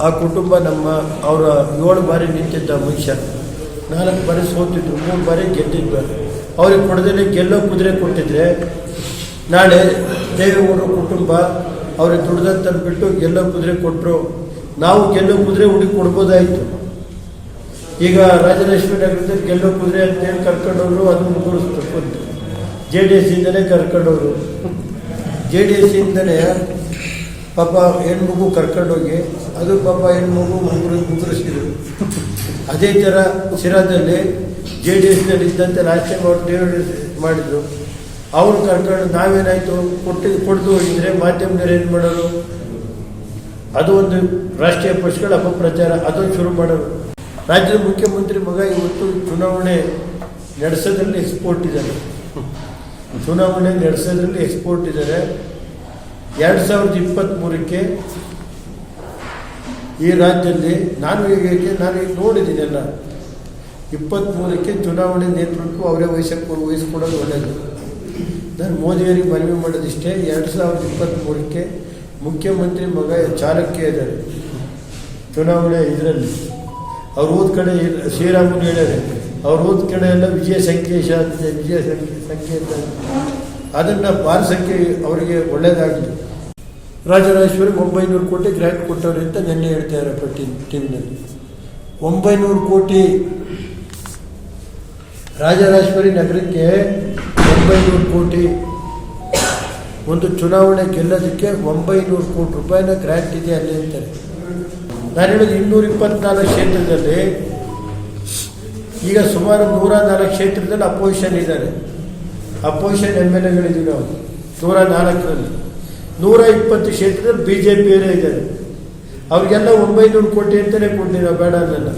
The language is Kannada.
ಆ ಕುಟುಂಬ ಅವರ 7 ಬಾರಿ ನಿಂತಿದ್ದ ಮನುಷ್ಯ, 4 ಬಾರಿ ಸೋತಿದ್ರು, 3 ಬಾರಿ ಗೆದ್ದಿದ್ರು. ಅವ್ರಿಗೆ ಕೊಡದಲ್ಲಿ ಗೆಲ್ಲೋ ಕುದುರೆ ಕೊಟ್ಟಿದ್ರೆ ನಾಳೆ ದೇವೇಗೌಡರ ಕುಟುಂಬ ಅವ್ರಿಗೆ ದುಡ್ದಂತ ಬಿಟ್ಟು ಗೆಲ್ಲೋ ಕುದುರೆ ಕೊಟ್ಟರು, ನಾವು ಗೆಲ್ಲೋ ಕುದುರೆ ಹುಡುಕಿ ಕೊಡ್ಬೋದಾಯಿತು. ಈಗ ರಾಜಲಕ್ಷ್ಮಿ ನಗರದಲ್ಲಿ ಗೆಲ್ಲೋ ಕುದುರೆ ಅಂತೇಳಿ ಕರ್ಕೊಂಡವರು, ಅದು ಮುಗುರಿಸ್ತು. JDS ಇಂದಲೇ ಕರ್ಕೊಂಡವರು, JDS ಇಂದಲೇ ಪಾಪ ಹೆಣ್ಮಗು ಕರ್ಕೊಂಡೋಗಿ ಅದು ಪಾಪ ಹೆಣ್ಮಗು ಮುಗುರಿಸಿದ್ರು. ಅದೇ ಥರ ಸಿರಾದಲ್ಲಿ JDSನಲ್ಲಿ ಇದ್ದಂತೆ ಲಾಸ್ಟ್ ಟೈಮ್ ಅವ್ರು ಡಿವೈಡ್ ಮಾಡಿದ್ರು, ಅವ್ರು ಕರ್ಕೊಂಡು ನಾವೇನಾಯಿತು ಕೊಡ್ದು ಹೋಗಿದ್ರೆ ಮಾಧ್ಯಮದವ್ರು ಏನು ಮಾಡೋರು, ಅದು ಒಂದು ರಾಷ್ಟ್ರೀಯ ಪಕ್ಷಗಳ ಅಪಪ್ರಚಾರ ಅದನ್ನು ಶುರು ಮಾಡೋರು. ರಾಜ್ಯದ ಮುಖ್ಯಮಂತ್ರಿ ಮಗ ಇವತ್ತು ಚುನಾವಣೆ ನಡೆಸೋದ್ರಲ್ಲಿ ಎಕ್ಸ್ಪೋರ್ಟ್ ಇದ್ದಾರೆ, ಚುನಾವಣೆ ನಡೆಸೋದ್ರಲ್ಲಿ ಎಕ್ಸ್ಪೋರ್ಟ್ ಇದ್ದಾರೆ. 2023ಕ್ಕೆ ಈ ರಾಜ್ಯದಲ್ಲಿ ನಾನು ಈಗ ನೋಡಿದ್ದೀನಿ ಎಲ್ಲ, 23ಕ್ಕೆ ಚುನಾವಣೆ ನೇತೃತ್ವ ಅವರೇ ವಹಿಸ್ಕೊಡೋದು ಒಳ್ಳೆಯದು. ನಾನು ಮೋದಿಯವರಿಗೆ ಮನವಿ ಮಾಡೋದಿಷ್ಟೇ, 2023ಕ್ಕೆ ಮುಖ್ಯಮಂತ್ರಿ ಮಗ ಚಾಲಕ್ಯ ಇದ್ದಾರೆ ಚುನಾವಣೆ ಇದರಲ್ಲಿ. ಅವ್ರು ಹೋದ ಕಡೆ ಶ್ರೀರಾಮುಲು ಹೇಳ್ಯಾರೆ, ಅವ್ರು ಹೋದ ಕಡೆ ಎಲ್ಲ ವಿಜಯ ಸಂಕೇಶ ಅಂತಿದೆ, ವಿಜಯ ಸಂಕೇತ ಅದನ್ನು ಬಾರಿಸೋಕ್ಕೆ ಅವರಿಗೆ ಒಳ್ಳೆಯದಾಗಲಿ. ರಾಜರಾಜೇಶ್ವರಿ 900 ಕೋಟಿ ಗ್ರ್ಯಾಂಟ್ ಕೊಟ್ಟವ್ರೆ ಅಂತ ನೆನ್ನೆ ಹೇಳ್ತಾ ಇದ್ದಾರೆ ಟಿವಿನಲ್ಲಿ. 900 ಕೋಟಿ ರಾಜರಾಜೇಶ್ವರಿ ನಗರಕ್ಕೆ 900 ಕೋಟಿ, ಒಂದು ಚುನಾವಣೆ ಗೆಲ್ಲೋದಕ್ಕೆ 900 ಕೋಟಿ ರೂಪಾಯಿನ ಗ್ರ್ಯಾಂಟ್ ಇದೆ ಅಲ್ಲಿ ಅಂತಾರೆ. ನಾನು ಹೇಳೋದು 224 ಕ್ಷೇತ್ರದಲ್ಲಿ ಈಗ ಸುಮಾರು 104 ಕ್ಷೇತ್ರದಲ್ಲಿ ಅಪೋಸಿಷನ್ ಇದ್ದಾರೆ, ಅಪೋಸಿಷನ್ MLAಗಳಿದ್ದೀವಿ ನಾವು 104ರಲ್ಲಿ. 120 ಕ್ಷೇತ್ರದಲ್ಲಿ BJPಯವರೇ ಇದ್ದಾರೆ. ಅವ್ರಿಗೆಲ್ಲ 900 ಕೋಟಿ ಅಂತಲೇ ಕೊಟ್ಟಿಲ್ಲ, ಬೇಡ ಅನ್ನಲ್ಲ.